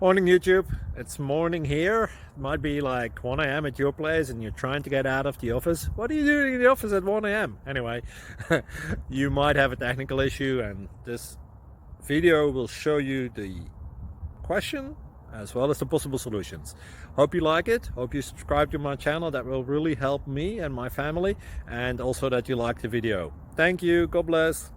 Morning YouTube, it's morning here. It might be like 1 a.m. at your place and you're trying to get out of the office. What are you doing in the office at 1 a.m.? Anyway, you might have a technical issue and this video will show you the question as well as the possible solutions. Hope you like it, hope you subscribe to my channel. That will really help me and my family, and also that you like the video. Thank you, God bless.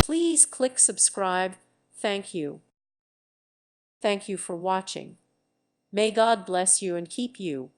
Please click subscribe. Thank you. Thank you for watching. May God bless you and keep you.